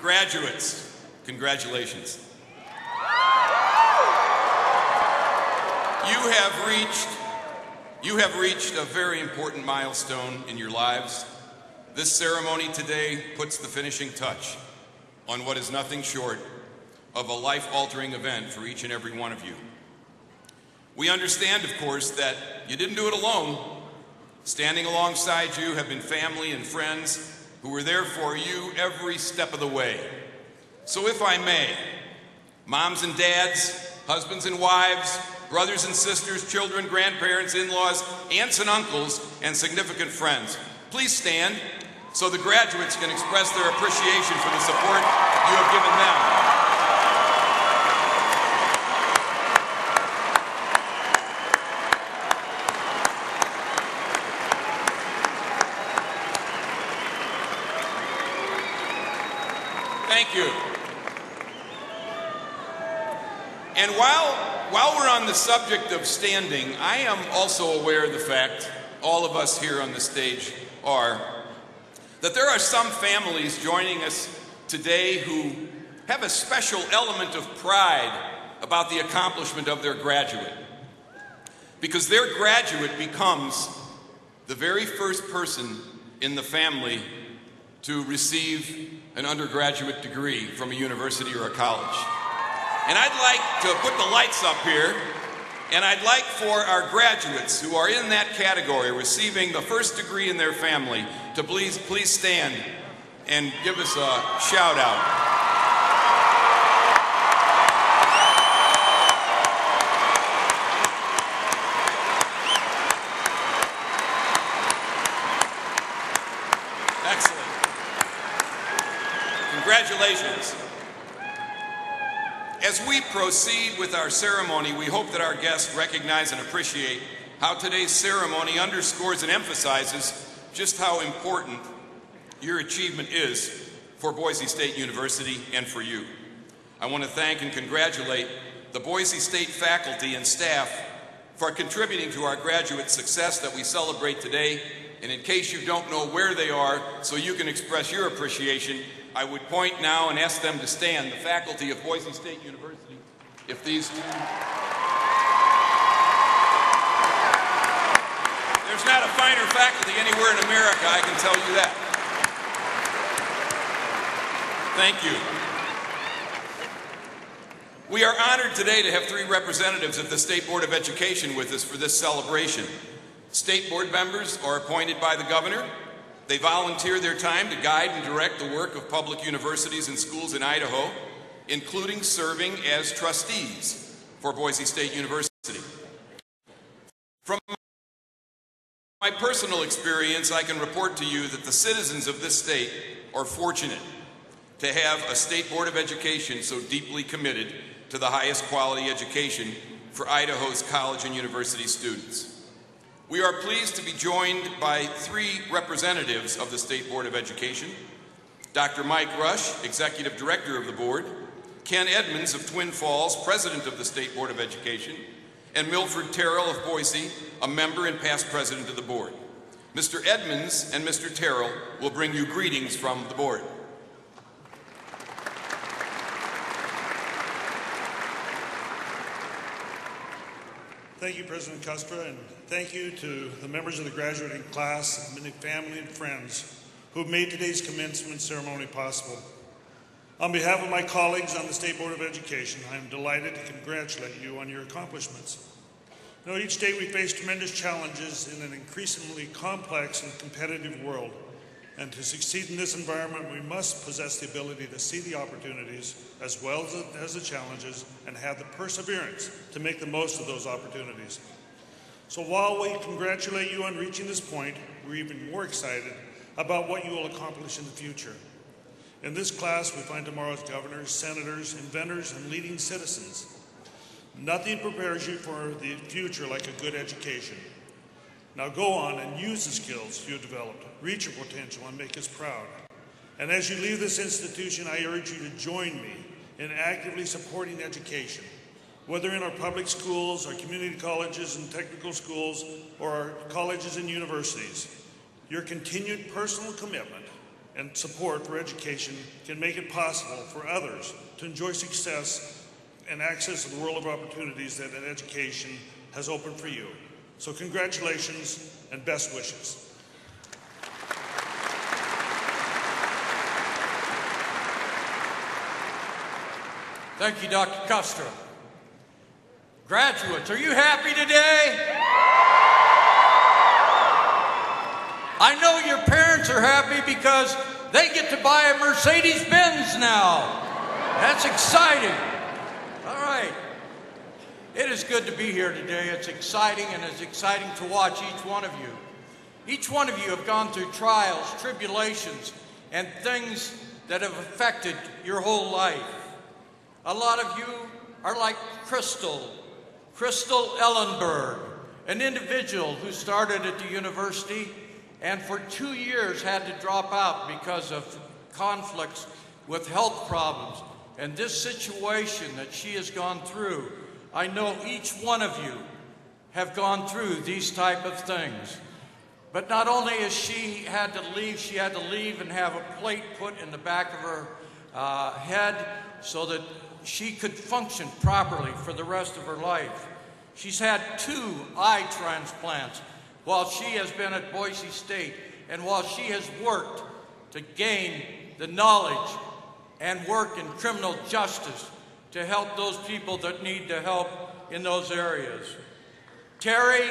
Graduates, congratulations. You have reached a very important milestone in your lives. This ceremony today puts the finishing touch on what is nothing short of a life-altering event for each and every one of you. We understand, of course, that you didn't do it alone. Standing alongside you have been family and friends who were there for you every step of the way. So if I may, moms and dads, husbands and wives, brothers and sisters, children, grandparents, in-laws, aunts and uncles, and significant friends, please stand so the graduates can express their appreciation for the support you have given them. Thank you. And while we're on the subject of standing, I am also aware of the fact, all of us here on the stage are, that there are some families joining us today who have a special element of pride about the accomplishment of their graduate. Because their graduate becomes the very first person in the family to receive an undergraduate degree from a university or a college. And I'd like to put the lights up here, and I'd like for our graduates who are in that category, receiving the first degree in their family, to please stand and give us a shout out. Congratulations. As we proceed with our ceremony, we hope that our guests recognize and appreciate how today's ceremony underscores and emphasizes just how important your achievement is for Boise State University and for you. I want to thank and congratulate the Boise State faculty and staff for contributing to our graduate success that we celebrate today. And in case you don't know where they are, so you can express your appreciation, I would point now and ask them to stand, the faculty of Boise State University, if these two. There's not a finer faculty anywhere in America, I can tell you that. Thank you. We are honored today to have 3 representatives of the State Board of Education with us for this celebration. State board members are appointed by the governor. They volunteer their time to guide and direct the work of public universities and schools in Idaho, including serving as trustees for Boise State University. From my personal experience, I can report to you that the citizens of this state are fortunate to have a State Board of Education so deeply committed to the highest quality education for Idaho's college and university students. We are pleased to be joined by 3 representatives of the State Board of Education: Dr. Mike Rush, Executive Director of the Board; Ken Edmonds of Twin Falls, President of the State Board of Education; and Milford Terrell of Boise, a member and past President of the Board. Mr. Edmonds and Mr. Terrell will bring you greetings from the Board. Thank you, President Custra, and thank you to the members of the graduating class, many family and friends who have made today's commencement ceremony possible. On behalf of my colleagues on the State Board of Education, I am delighted to congratulate you on your accomplishments. Now, each day we face tremendous challenges in an increasingly complex and competitive world. And to succeed in this environment, we must possess the ability to see the opportunities as well as the challenges and have the perseverance to make the most of those opportunities. So while we congratulate you on reaching this point, we're even more excited about what you will accomplish in the future. In this class, we find tomorrow's governors, senators, inventors, and leading citizens. Nothing prepares you for the future like a good education. Now go on and use the skills you have developed, reach your potential, and make us proud. And as you leave this institution, I urge you to join me in actively supporting education, whether in our public schools, our community colleges and technical schools, or our colleges and universities. Your continued personal commitment and support for education can make it possible for others to enjoy success and access to the world of opportunities that an education has opened for you. So congratulations and best wishes. Thank you, Dr. Custra. Graduates, are you happy today? I know your parents are happy because they get to buy a Mercedes-Benz now. That's exciting. All right. It is good to be here today. It's exciting, and it's exciting to watch each one of you. Each one of you have gone through trials, tribulations, and things that have affected your whole life. A lot of you are like Crystal Ellenberg, an individual who started at the university and for 2 years had to drop out because of conflicts with health problems. And this situation that she has gone through, I know each one of you have gone through these type of things. But not only has she had to leave and have a plate put in the back of her head so that she could function properly for the rest of her life. She's had 2 eye transplants while she has been at Boise State and while she has worked to gain the knowledge and work in criminal justice to help those people that need the help in those areas. Terry,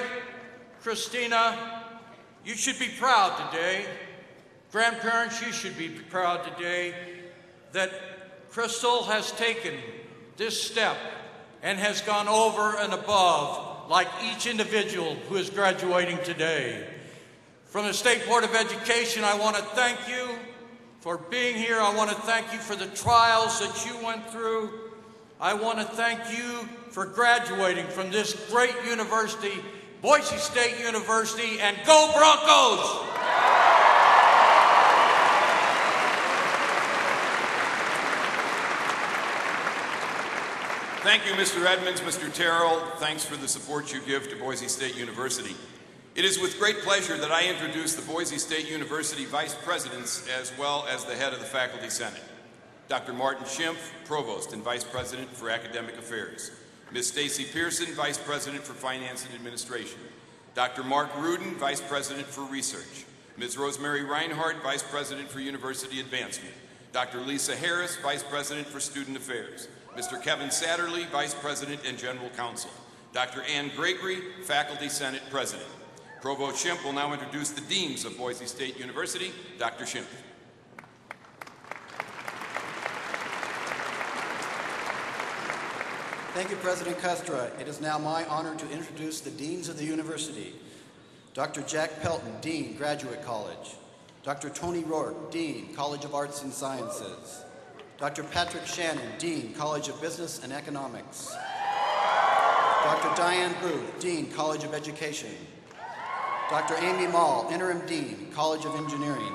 Christina, you should be proud today. Grandparents, you should be proud today that Crystal has taken this step and has gone over and above like each individual who is graduating today. From the State Board of Education, I want to thank you for being here. I want to thank you for the trials that you went through. I want to thank you for graduating from this great university, Boise State University, and go Broncos! Thank you, Mr. Edmonds, Mr. Terrell. Thanks for the support you give to Boise State University. It is with great pleasure that I introduce the Boise State University Vice Presidents as well as the head of the Faculty Senate. Dr. Martin Schimpf, Provost and Vice President for Academic Affairs. Ms. Stacy Pearson, Vice President for Finance and Administration. Dr. Mark Rudin, Vice President for Research. Ms. Rosemary Reinhardt, Vice President for University Advancement. Dr. Lisa Harris, Vice President for Student Affairs. Mr. Kevin Satterley, Vice President and General Counsel. Dr. Ann Gregory, Faculty Senate President. Provost Schimpf will now introduce the Deans of Boise State University. Dr. Schimpf. Thank you, President Custra. It is now my honor to introduce the Deans of the University. Dr. Jack Pelton, Dean, Graduate College. Dr. Tony Rourke, Dean, College of Arts and Sciences. Dr. Patrick Shannon, Dean, College of Business and Economics. Dr. Diane Booth, Dean, College of Education. Dr. Amy Mall, Interim Dean, College of Engineering.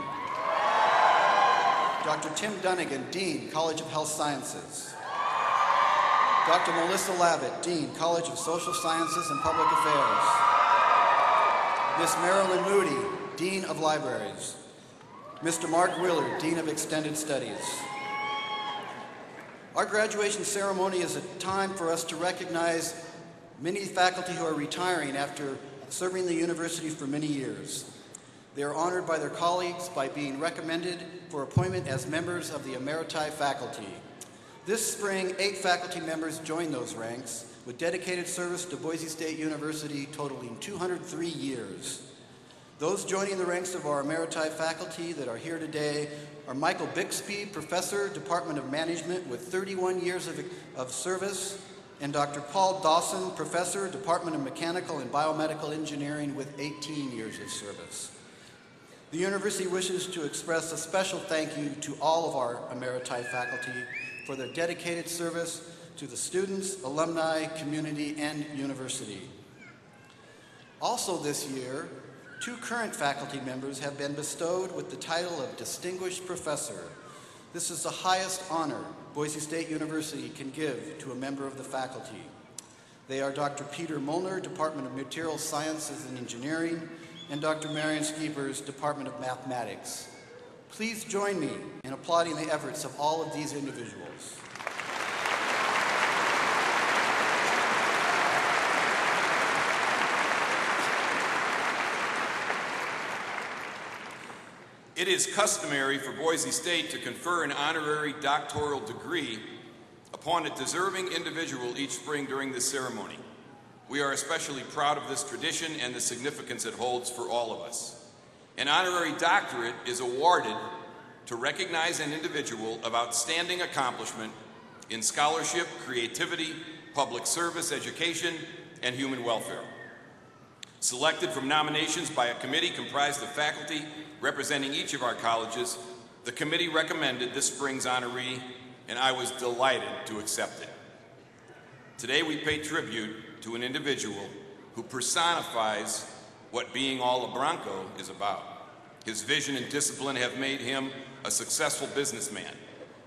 Dr. Tim Dunnigan, Dean, College of Health Sciences. Dr. Melissa Lavitt, Dean, College of Social Sciences and Public Affairs. Miss Marilyn Moody, Dean of Libraries. Mr. Mark Willard, Dean of Extended Studies. Our graduation ceremony is a time for us to recognize many faculty who are retiring after serving the university for many years. They are honored by their colleagues by being recommended for appointment as members of the Emeriti faculty. This spring, 8 faculty members joined those ranks with dedicated service to Boise State University totaling 203 years. Those joining the ranks of our Emeriti faculty that are here today are Michael Bixby, Professor, Department of Management with 31 years of service, and Dr. Paul Dawson, Professor, Department of Mechanical and Biomedical Engineering with 18 years of service. The university wishes to express a special thank you to all of our Emeriti faculty for their dedicated service to the students, alumni, community, and university. Also this year, 2 current faculty members have been bestowed with the title of Distinguished Professor. This is the highest honor Boise State University can give to a member of the faculty. They are Dr. Peter Molnar, Department of Material Sciences and Engineering, and Dr. Marion Skeepers, Department of Mathematics. Please join me in applauding the efforts of all of these individuals. It is customary for Boise State to confer an honorary doctoral degree upon a deserving individual each spring during this ceremony. We are especially proud of this tradition and the significance it holds for all of us. An honorary doctorate is awarded to recognize an individual of outstanding accomplishment in scholarship, creativity, public service, education, and human welfare. Selected from nominations by a committee comprised of faculty representing each of our colleges, the committee recommended this spring's honoree, and I was delighted to accept it. Today we pay tribute to an individual who personifies what being all a Bronco is about. His vision and discipline have made him a successful businessman.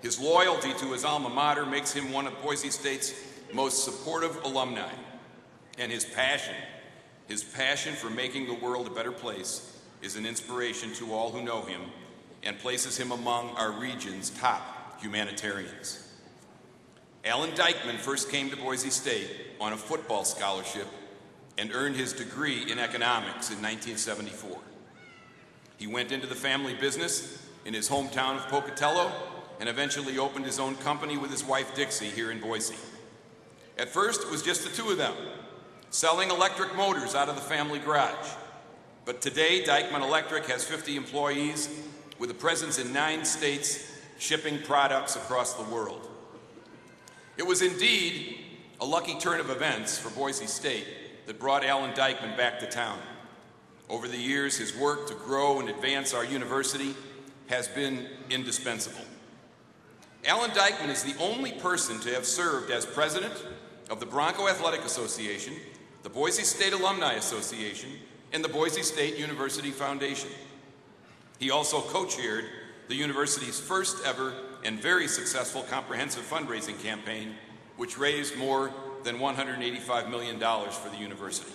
His loyalty to his alma mater makes him one of Boise State's most supportive alumni. And his passion for making the world a better place is an inspiration to all who know him and places him among our region's top humanitarians. Alan Dyckman first came to Boise State on a football scholarship and earned his degree in economics in 1974. He went into the family business in his hometown of Pocatello and eventually opened his own company with his wife Dixie here in Boise. At first, it was just the two of them, selling electric motors out of the family garage. But today, Dyckman Electric has 50 employees with a presence in 9 states, shipping products across the world. It was indeed a lucky turn of events for Boise State that brought Alan Dyckman back to town. Over the years, his work to grow and advance our university has been indispensable. Alan Dyckman is the only person to have served as president of the Bronco Athletic Association, the Boise State Alumni Association, and the Boise State University Foundation. He also co-chaired the university's first ever and very successful comprehensive fundraising campaign, which raised more than $185 million for the university.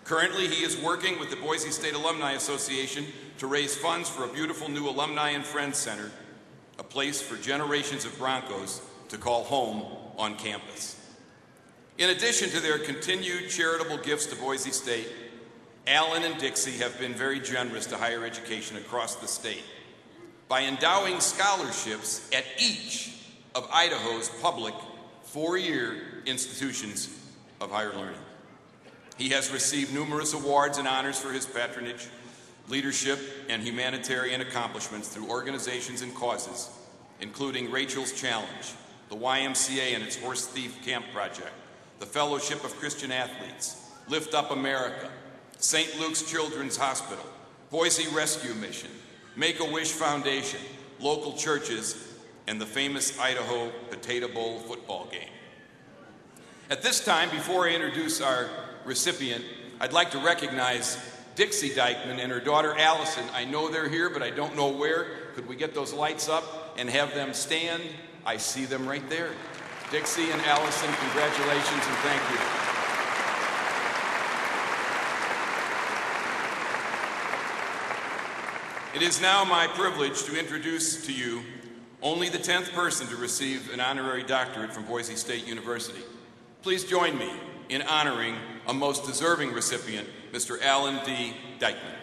Currently, he is working with the Boise State Alumni Association to raise funds for a beautiful new Alumni and Friends Center, a place for generations of Broncos to call home on campus. In addition to their continued charitable gifts to Boise State, Alan and Dixie have been very generous to higher education across the state by endowing scholarships at each of Idaho's public 4-year institutions of higher learning. He has received numerous awards and honors for his patronage, leadership, and humanitarian accomplishments through organizations and causes, including Rachel's Challenge, the YMCA and its Horse Thief Camp Project, the Fellowship of Christian Athletes, Lift Up America, St. Luke's Children's Hospital, Boise Rescue Mission, Make-A-Wish Foundation, local churches, and the famous Idaho Potato Bowl football game. At this time, before I introduce our recipient, I'd like to recognize Dixie Dyckman and her daughter Allison. I know they're here, but I don't know where. Could we get those lights up and have them stand? I see them right there. Dixie and Allison, congratulations and thank you. It is now my privilege to introduce to you only the 10th person to receive an honorary doctorate from Boise State University. Please join me in honoring a most deserving recipient, Mr. Alan D. Dyckman.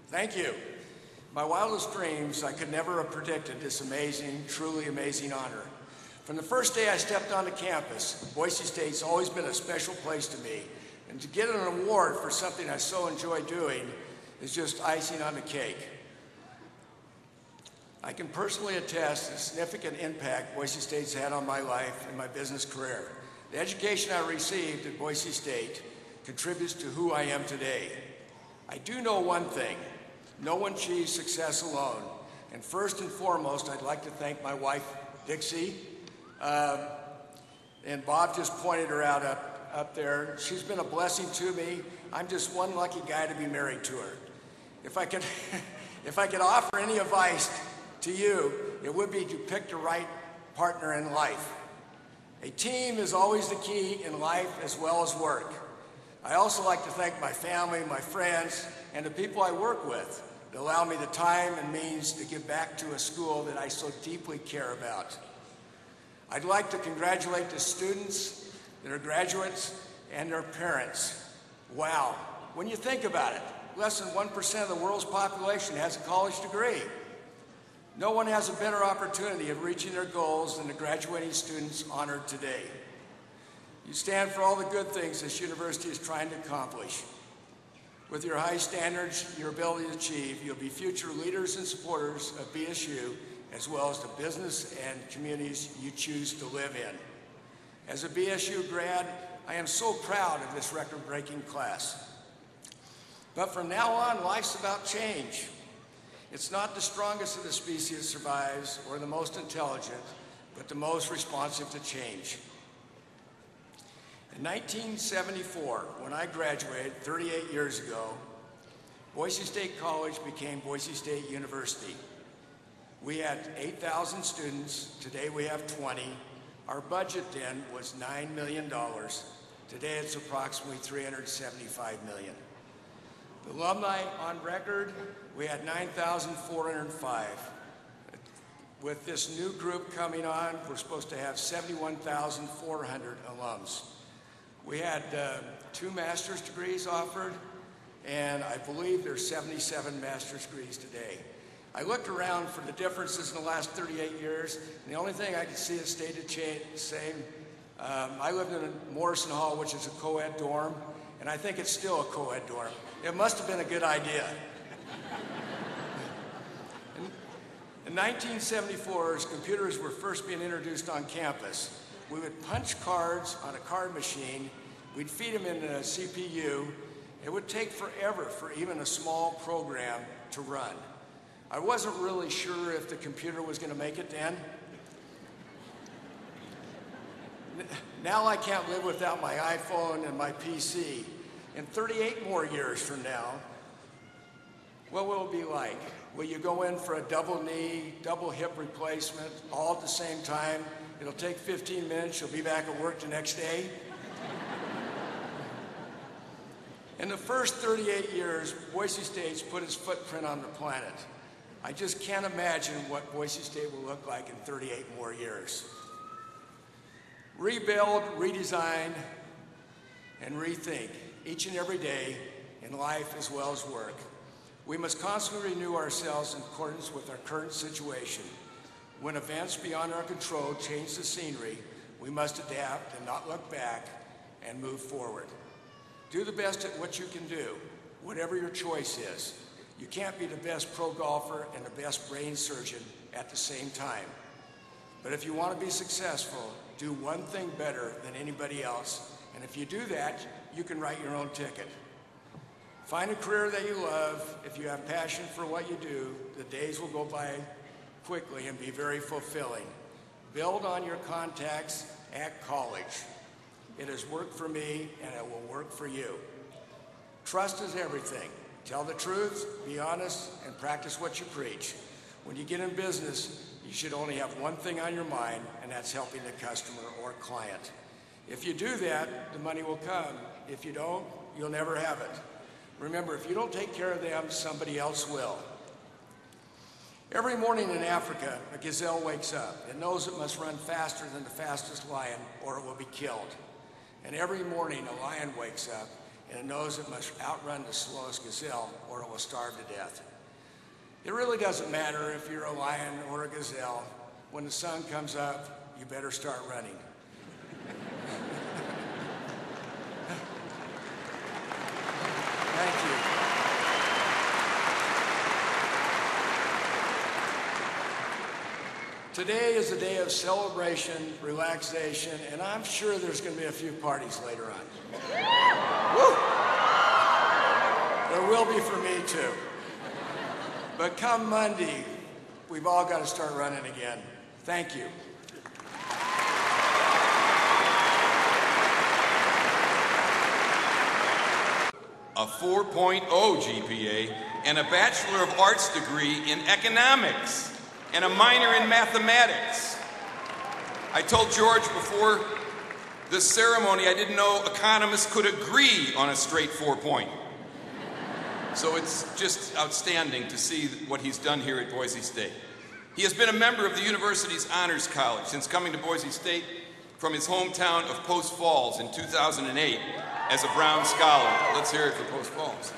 Thank you. My wildest dreams, I could never have predicted this amazing, truly amazing honor. From the first day I stepped onto campus, Boise State's always been a special place to me, and to get an award for something I so enjoy doing is just icing on the cake. I can personally attest to the significant impact Boise State's had on my life and my business career. The education I received at Boise State contributes to who I am today. I do know one thing. No one achieves success alone. And first and foremost, I'd like to thank my wife, Dixie. And Bob just pointed her out up there. She's been a blessing to me. I'm just one lucky guy to be married to her. If I could, if I could offer any advice to you, it would be to pick the right partner in life. A team is always the key in life as well as work. I also like to thank my family, my friends, and the people I work with that allow me the time and means to give back to a school that I so deeply care about. I'd like to congratulate the students, their graduates, and their parents. Wow, when you think about it, less than 1% of the world's population has a college degree. No one has a better opportunity of reaching their goals than the graduating students honored today. You stand for all the good things this university is trying to accomplish. With your high standards, your ability to achieve, you'll be future leaders and supporters of BSU, as well as the business and communities you choose to live in. As a BSU grad, I am so proud of this record-breaking class. But from now on, life's about change. It's not the strongest of the species that survives or the most intelligent, but the most responsive to change. In 1974, when I graduated 38 years ago, Boise State College became Boise State University. We had 8,000 students. Today we have 20. Our budget then was $9 million. Today it's approximately $375 million. The alumni on record, we had 9,405. With this new group coming on, we're supposed to have 71,400 alums. We had 2 master's degrees offered, and I believe there's 77 master's degrees today. I looked around for the differences in the last 38 years, and the only thing I could see that stayed the same. I lived in Morrison Hall, which is a co-ed dorm, and I think it's still a co-ed dorm. It must have been a good idea. In 1974, as computers were first being introduced on campus, we would punch cards on a card machine, we'd feed them into a CPU. It would take forever for even a small program to run. I wasn't really sure if the computer was going to make it then. Now I can't live without my iPhone and my PC. In 38 more years from now, what will it be like? Will you go in for a double knee, double hip replacement all at the same time? It'll take 15 minutes, you'll be back at work the next day. In the first 38 years, Boise State's put its footprint on the planet. I just can't imagine what Boise State will look like in 38 more years. Rebuild, redesign, and rethink each and every day in life as well as work. We must constantly renew ourselves in accordance with our current situation. When events beyond our control change the scenery, we must adapt and not look back and move forward. Do the best at what you can do, whatever your choice is. You can't be the best pro golfer and the best brain surgeon at the same time. But if you want to be successful, do one thing better than anybody else. And if you do that, you can write your own ticket. Find a career that you love. If you have passion for what you do, the days will go by quickly and be very fulfilling. Build on your contacts at college. It has worked for me and it will work for you. Trust is everything. Tell the truth, be honest, and practice what you preach. When you get in business, you should only have one thing on your mind, and that's helping the customer or client. If you do that, the money will come. If you don't, you'll never have it. Remember, if you don't take care of them, somebody else will. Every morning in Africa, a gazelle wakes up. It knows it must run faster than the fastest lion or it will be killed. And every morning a lion wakes up and it knows it must outrun the slowest gazelle or it will starve to death. It really doesn't matter if you're a lion or a gazelle. When the sun comes up, you better start running. Thank you. Today is a day of celebration, relaxation, and I'm sure there's going to be a few parties later on. Woo! There will be for me too. But come Monday, we've all got to start running again. Thank you. A 4.0 GPA and a Bachelor of Arts degree in economics and a minor in mathematics. I told George before this ceremony I didn't know economists could agree on a straight 4-point. So it's just outstanding to see what he's done here at Boise State. He has been a member of the university's Honors College since coming to Boise State from his hometown of Post Falls in 2008 as a Brown Scholar. Let's hear it for Post Falls.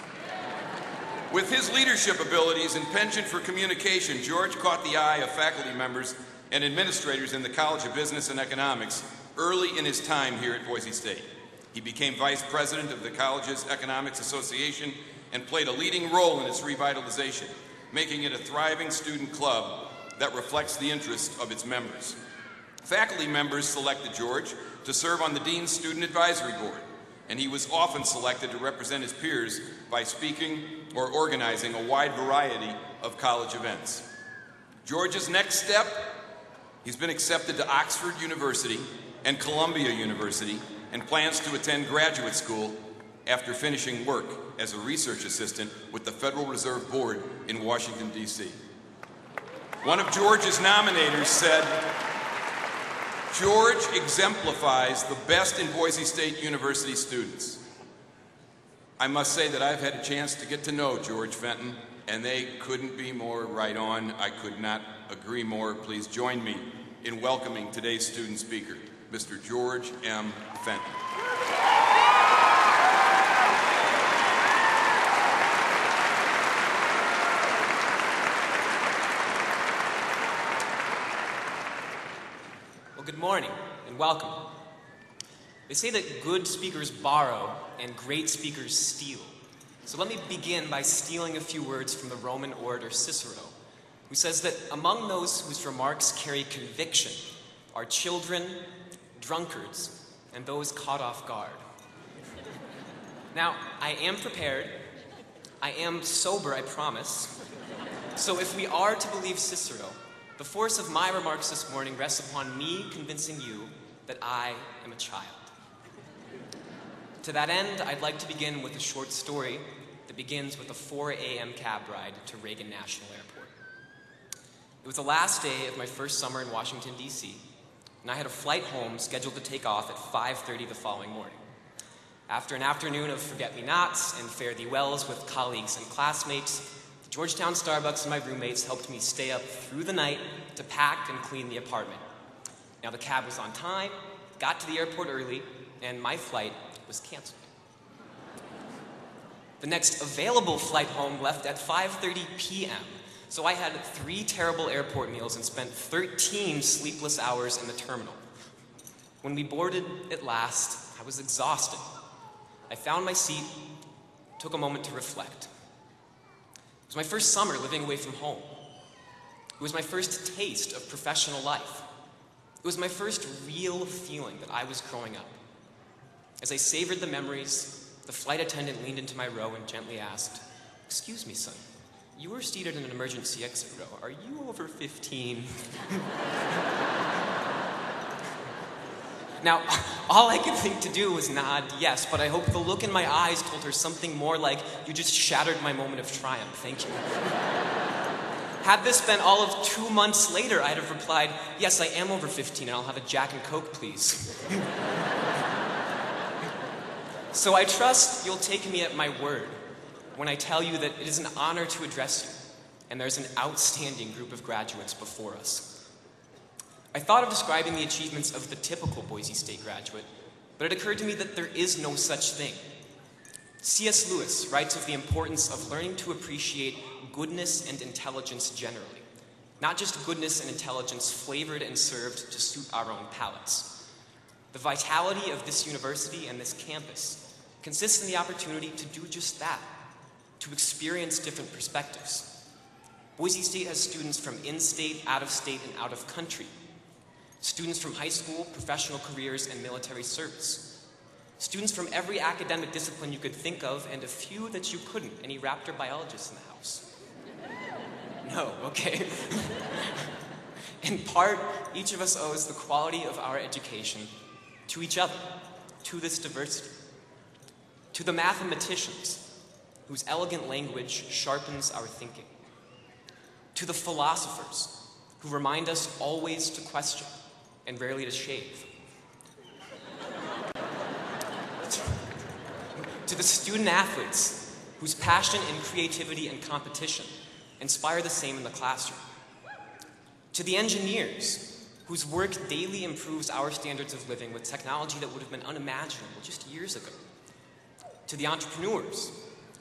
With his leadership abilities and penchant for communication, George caught the eye of faculty members and administrators in the College of Business and Economics early in his time here at Boise State. He became vice president of the college's Economics Association and played a leading role in its revitalization, making it a thriving student club that reflects the interests of its members. Faculty members selected George to serve on the Dean's Student Advisory Board, and he was often selected to represent his peers by speaking or organizing a wide variety of college events. George's next step, he's been accepted to Oxford University and Columbia University and plans to attend graduate school after finishing work as a research assistant with the Federal Reserve Board in Washington, D.C. One of George's nominators said, "George exemplifies the best in Boise State University students." I must say that I've had a chance to get to know George Fenton, and they couldn't be more right on. I could not agree more. Please join me in welcoming today's student speaker, Mr. George M. Fenton. Well, good morning and welcome. They say that good speakers borrow and great speakers steal. So let me begin by stealing a few words from the Roman orator Cicero, who says that among those whose remarks carry conviction are children, drunkards, and those caught off guard. Now, I am prepared. I am sober, I promise. So if we are to believe Cicero, the force of my remarks this morning rests upon me convincing you that I am a child. To that end, I'd like to begin with a short story that begins with a 4 a.m. cab ride to Reagan National Airport. It was the last day of my first summer in Washington, D.C., and I had a flight home scheduled to take off at 5:30 the following morning. After an afternoon of forget-me-nots and fare-thee-wells with colleagues and classmates, the Georgetown Starbucks and my roommates helped me stay up through the night to pack and clean the apartment. Now, the cab was on time, got to the airport early, and my flight was canceled. The next available flight home left at 5:30 p.m., so I had 3 terrible airport meals and spent 13 sleepless hours in the terminal. When we boarded at last, I was exhausted. I found my seat, took a moment to reflect. It was my first summer living away from home. It was my first taste of professional life. It was my first real feeling that I was growing up. As I savored the memories, the flight attendant leaned into my row and gently asked, "Excuse me, son, you were seated in an emergency exit row. Are you over 15? Now, all I could think to do was nod yes, but I hope the look in my eyes told her something more like, "You just shattered my moment of triumph, thank you." Had this been all of 2 months later, I'd have replied, "Yes, I am over 15 and I'll have a Jack and Coke, please." So I trust you'll take me at my word when I tell you that it is an honor to address you, and there's an outstanding group of graduates before us. I thought of describing the achievements of the typical Boise State graduate, but it occurred to me that there is no such thing. C.S. Lewis writes of the importance of learning to appreciate goodness and intelligence generally, not just goodness and intelligence flavored and served to suit our own palates. The vitality of this university and this campus consists in the opportunity to do just that, to experience different perspectives. Boise State has students from in-state, out-of-state, and out-of-country. Students from high school, professional careers, and military service. Students from every academic discipline you could think of, and a few that you couldn't, any raptor biologists in the house. No, okay? In part, each of us owes the quality of our education to each other, to this diversity, to the mathematicians whose elegant language sharpens our thinking, to the philosophers who remind us always to question and rarely to shave, to the student athletes whose passion and creativity and competition inspire the same in the classroom, to the engineers whose work daily improves our standards of living with technology that would have been unimaginable just years ago, to the entrepreneurs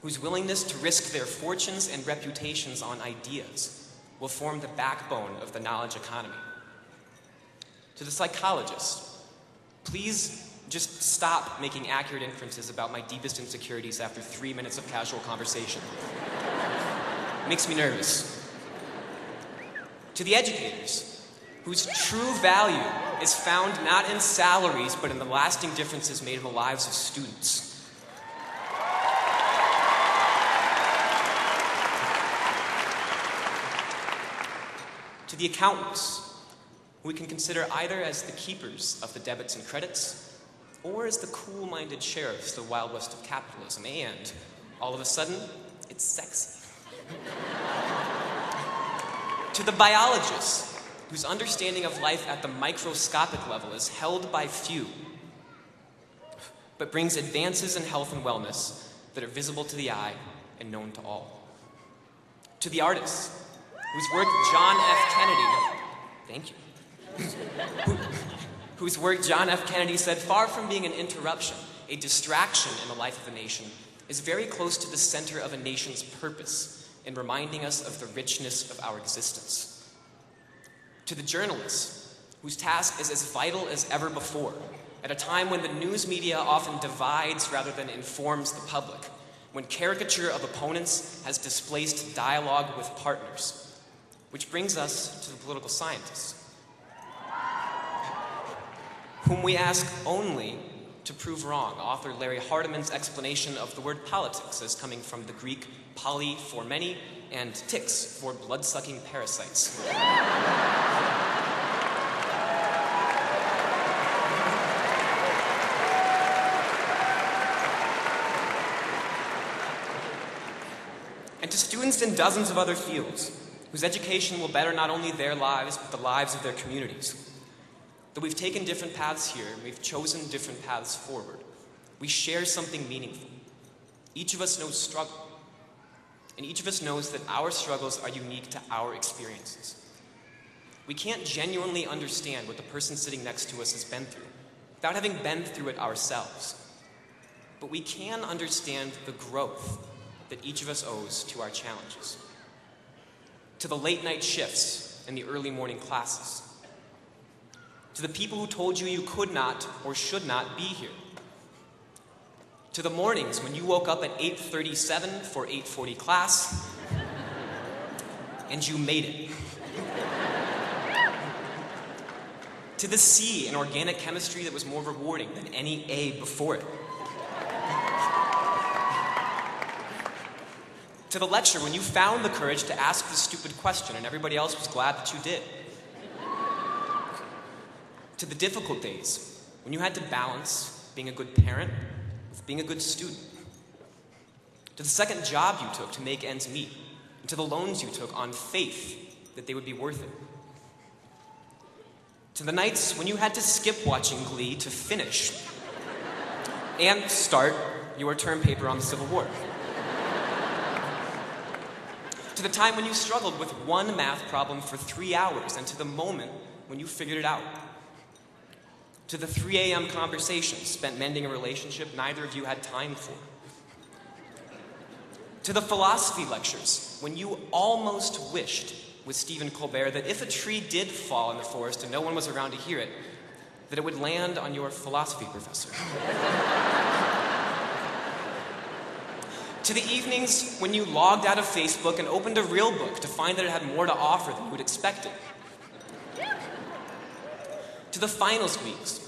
whose willingness to risk their fortunes and reputations on ideas will form the backbone of the knowledge economy, to the psychologists, please just stop making accurate inferences about my deepest insecurities after 3 minutes of casual conversation. It makes me nervous. To the educators, whose true value is found not in salaries, but in the lasting differences made in the lives of students. To the accountants, who we can consider either as the keepers of the debits and credits, or as the cool-minded sheriffs of the Wild West of capitalism, and all of a sudden, it's sexy. To the biologists, whose understanding of life at the microscopic level is held by few, but brings advances in health and wellness that are visible to the eye and known to all. To the artists, whose work John F. Kennedy, thank you, whose work John F. Kennedy said, far from being an interruption, a distraction in the life of a nation, is very close to the center of a nation's purpose in reminding us of the richness of our existence. To the journalists, whose task is as vital as ever before, at a time when the news media often divides rather than informs the public, when caricature of opponents has displaced dialogue with partners. Which brings us to the political scientists, whom we ask only to prove wrong. Author Larry Hardiman's explanation of the word politics as coming from the Greek poly for many and ticks for blood-sucking parasites. And to students in dozens of other fields, whose education will better not only their lives, but the lives of their communities. Though we've taken different paths here, and we've chosen different paths forward, we share something meaningful. Each of us knows struggle, and each of us knows that our struggles are unique to our experiences. We can't genuinely understand what the person sitting next to us has been through without having been through it ourselves. But we can understand the growth that each of us owes to our challenges. To the late night shifts and the early morning classes. To the people who told you you could not or should not be here. To the mornings when you woke up at 8:37 for 8:40 class and you made it. To the C in organic chemistry that was more rewarding than any A before it. To the lecture when you found the courage to ask the stupid question and everybody else was glad that you did. To the difficult days when you had to balance being a good parent with being a good student. To the second job you took to make ends meet. And to the loans you took on faith that they would be worth it. To the nights when you had to skip watching Glee to finish and start your term paper on the Civil War. To the time when you struggled with one math problem for 3 hours, and to the moment when you figured it out. To the 3 a.m. conversations spent mending a relationship neither of you had time for. To the philosophy lectures when you almost wished with Stephen Colbert that if a tree did fall in the forest and no one was around to hear it, that it would land on your philosophy professor. To the evenings when you logged out of Facebook and opened a real book to find that it had more to offer than you had expected. To the finals weeks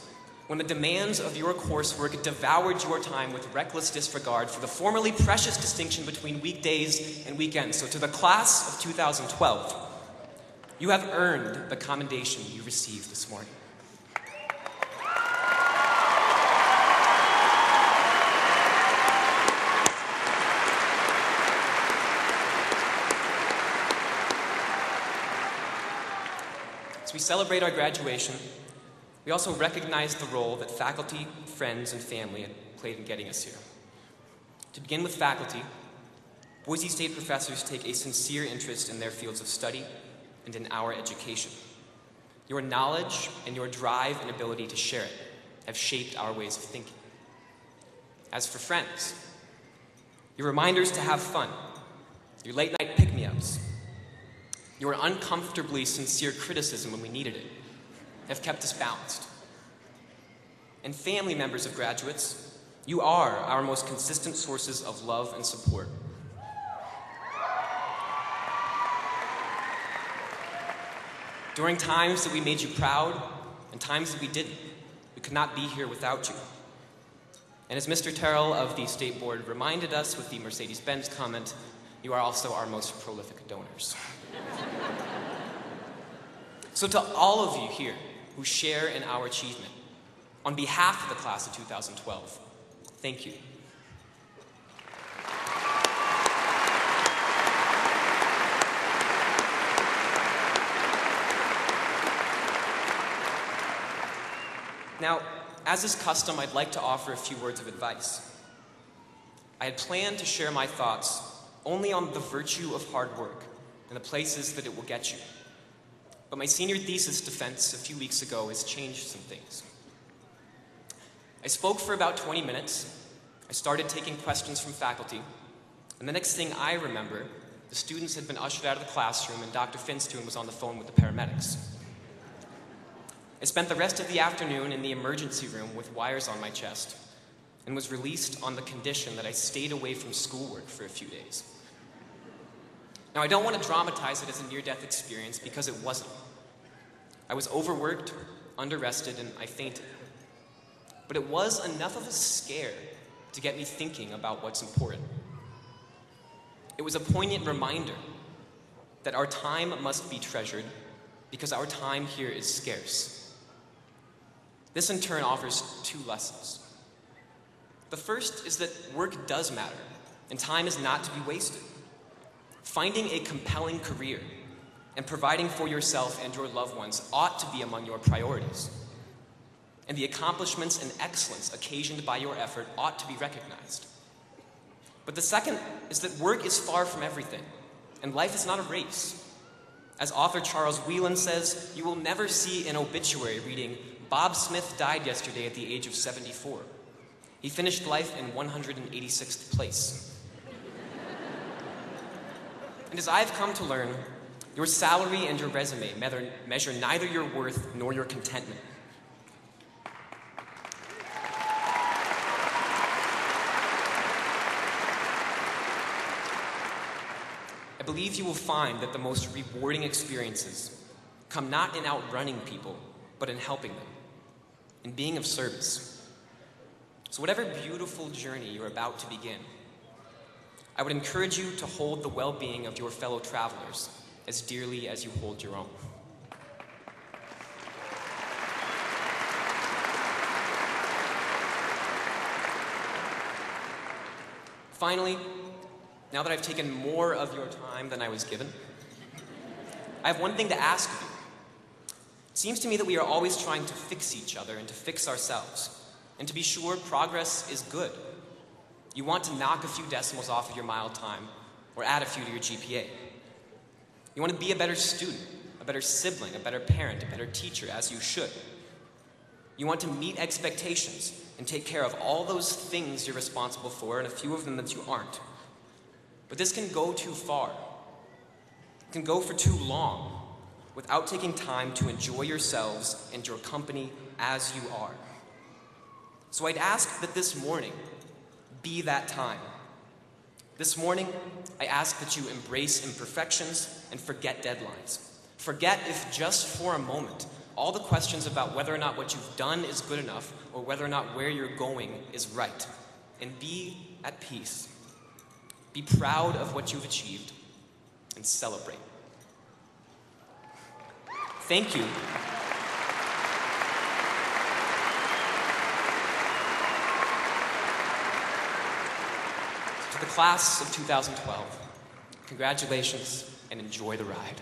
when the demands of your coursework devoured your time with reckless disregard for the formerly precious distinction between weekdays and weekends. So to the class of 2012, you have earned the commendation you received this morning. As we celebrate our graduation, we also recognize the role that faculty, friends, and family have played in getting us here. To begin with faculty, Boise State professors take a sincere interest in their fields of study and in our education. Your knowledge and your drive and ability to share it have shaped our ways of thinking. As for friends, your reminders to have fun, your late-night pick-me-ups, your uncomfortably sincere criticism when we needed it have kept us balanced. And family members of graduates, you are our most consistent sources of love and support. During times that we made you proud and times that we didn't, we could not be here without you. And as Mr. Terrell of the State Board reminded us with the Mercedes-Benz comment, you are also our most prolific donors. So to all of you here who share in our achievement, on behalf of the class of 2012, thank you. Now, as is custom, I'd like to offer a few words of advice. I had planned to share my thoughts only on the virtue of hard work and the places that it will get you. But my senior thesis defense a few weeks ago has changed some things. I spoke for about 20 minutes. I started taking questions from faculty. And the next thing I remember, the students had been ushered out of the classroom and Dr. Finstuen was on the phone with the paramedics. I spent the rest of the afternoon in the emergency room with wires on my chest and was released on the condition that I stayed away from schoolwork for a few days. Now, I don't want to dramatize it as a near-death experience because it wasn't. I was overworked, under-rested, and I fainted. But it was enough of a scare to get me thinking about what's important. It was a poignant reminder that our time must be treasured because our time here is scarce. This in turn offers two lessons. The first is that work does matter, and time is not to be wasted. Finding a compelling career and providing for yourself and your loved ones ought to be among your priorities. And the accomplishments and excellence occasioned by your effort ought to be recognized. But the second is that work is far from everything, and life is not a race. As author Charles Whelan says, you will never see an obituary reading, "Bob Smith died yesterday at the age of 74. He finished life in 186th place." And as I've come to learn, your salary and your resume measure neither your worth nor your contentment. I believe you will find that the most rewarding experiences come not in outrunning people, but in helping them, in being of service. So whatever beautiful journey you're about to begin, I would encourage you to hold the well-being of your fellow travelers as dearly as you hold your own. Finally, now that I've taken more of your time than I was given, I have one thing to ask of you. It seems to me that we are always trying to fix each other and to fix ourselves. And to be sure, progress is good. You want to knock a few decimals off of your mile time or add a few to your GPA. You want to be a better student, a better sibling, a better parent, a better teacher, as you should. You want to meet expectations and take care of all those things you're responsible for and a few of them that you aren't. But this can go too far. It can go for too long without taking time to enjoy yourselves and your company as you are. So I'd ask that this morning be that time. This morning, I ask that you embrace imperfections and forget deadlines. Forget, if just for a moment, all the questions about whether or not what you've done is good enough or whether or not where you're going is right. And be at peace. Be proud of what you've achieved and celebrate. Thank you. To the class of 2012, congratulations and enjoy the ride.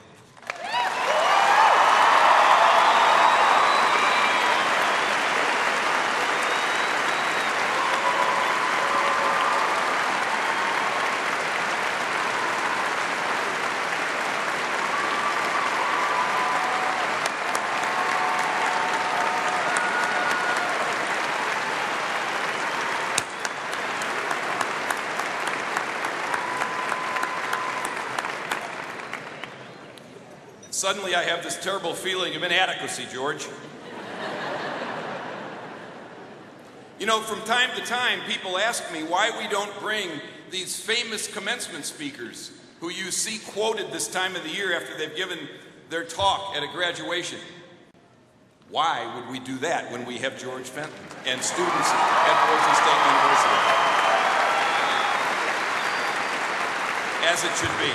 Suddenly I have this terrible feeling of inadequacy, George. You know, from time to time, people ask me why we don't bring these famous commencement speakers who you see quoted this time of the year after they've given their talk at a graduation. Why would we do that when we have George Fenton and students at Boise State University? As it should be.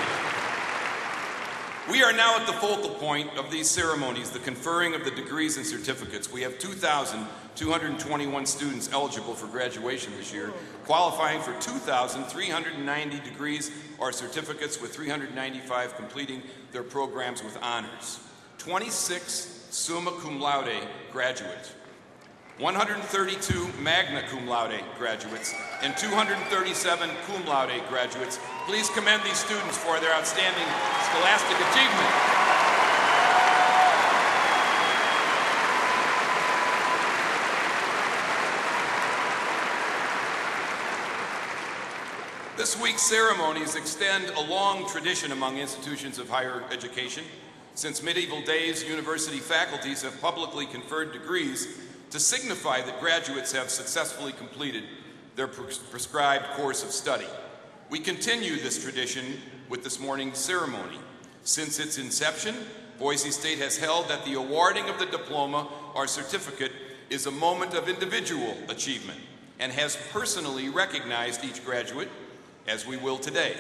We are now at the focal point of these ceremonies, the conferring of the degrees and certificates. We have 2,221 students eligible for graduation this year, qualifying for 2,390 degrees or certificates, with 395 completing their programs with honors. 26 summa cum laude graduates, 132 magna cum laude graduates, and 237 cum laude graduates. Please commend these students for their outstanding scholastic achievement. This week's ceremonies extend a long tradition among institutions of higher education. Since medieval days, university faculties have publicly conferred degrees to signify that graduates have successfully completed their prescribed course of study. We continue this tradition with this morning's ceremony. Since its inception, Boise State has held that the awarding of the diploma or certificate is a moment of individual achievement and has personally recognized each graduate, as we will today.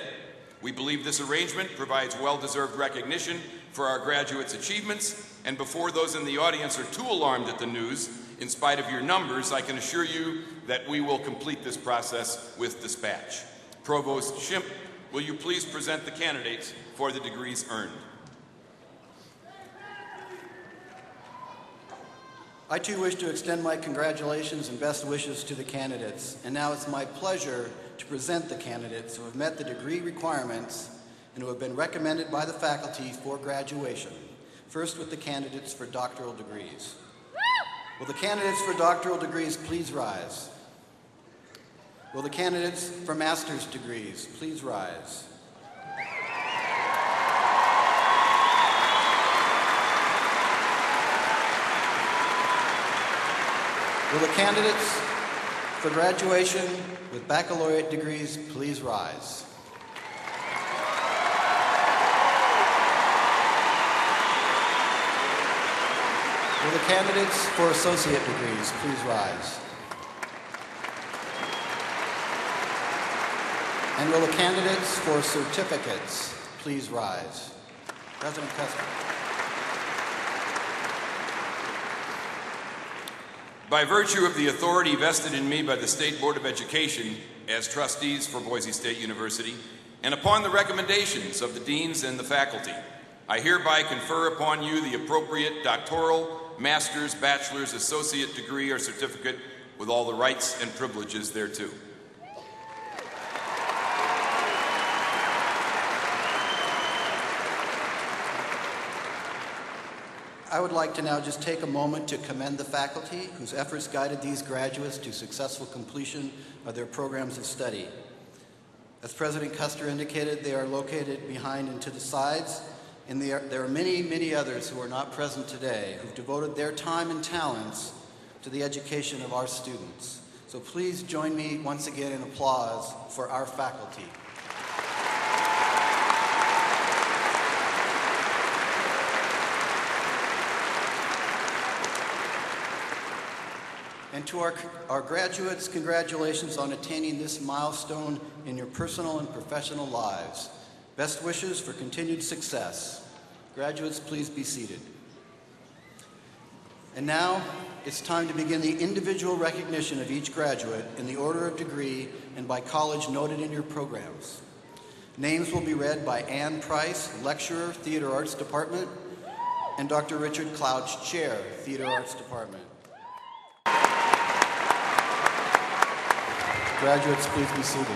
We believe this arrangement provides well-deserved recognition for our graduates' achievements, and before those in the audience are too alarmed at the news, in spite of your numbers, I can assure you that we will complete this process with dispatch. Provost Schimpf, will you please present the candidates for the degrees earned? I too wish to extend my congratulations and best wishes to the candidates. And now it's my pleasure to present the candidates who have met the degree requirements and who have been recommended by the faculty for graduation. First, with the candidates for doctoral degrees. Will the candidates for doctoral degrees please rise? Will the candidates for master's degrees please rise? Will the candidates for graduation with baccalaureate degrees please rise? Will the candidates for associate degrees please rise? And will the candidates for certificates please rise? President Custer. By virtue of the authority vested in me by the State Board of Education as trustees for Boise State University, and upon the recommendations of the deans and the faculty, I hereby confer upon you the appropriate doctoral, master's, bachelor's, associate degree, or certificate with all the rights and privileges thereto. I would like to now just take a moment to commend the faculty whose efforts guided these graduates to successful completion of their programs of study. As President Custer indicated, they are located behind and to the sides, and there are many, many others who are not present today who've devoted their time and talents to the education of our students. So please join me once again in applause for our faculty. And to our graduates, congratulations on attaining this milestone in your personal and professional lives. Best wishes for continued success. Graduates, please be seated. And now, it's time to begin the individual recognition of each graduate in the order of degree and by college noted in your programs. Names will be read by Ann Price, Lecturer, Theater Arts Department, and Dr. Richard Clouch, Chair, Theater Arts Department. Graduates, please be seated.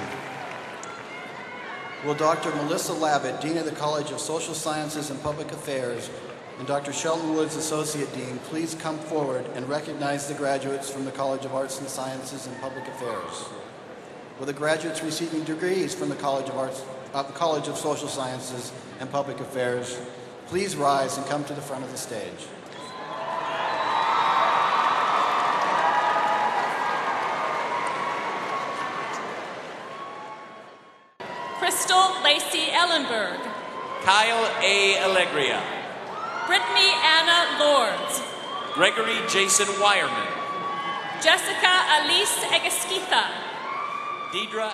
Will Dr. Melissa Lavitt, Dean of the College of Social Sciences and Public Affairs, and Dr. Shelton Woods, Associate Dean, please come forward and recognize the graduates from the College of Arts and Sciences and Public Affairs. Will the graduates receiving degrees from the College of Social Sciences and Public Affairs please rise and come to the front of the stage. Crystal Lacey Ellenberg. Kyle A. Allegria. Brittney Anna Lords. Gregory Jason Wireman. Jessica Alice Egasquitha. Deidre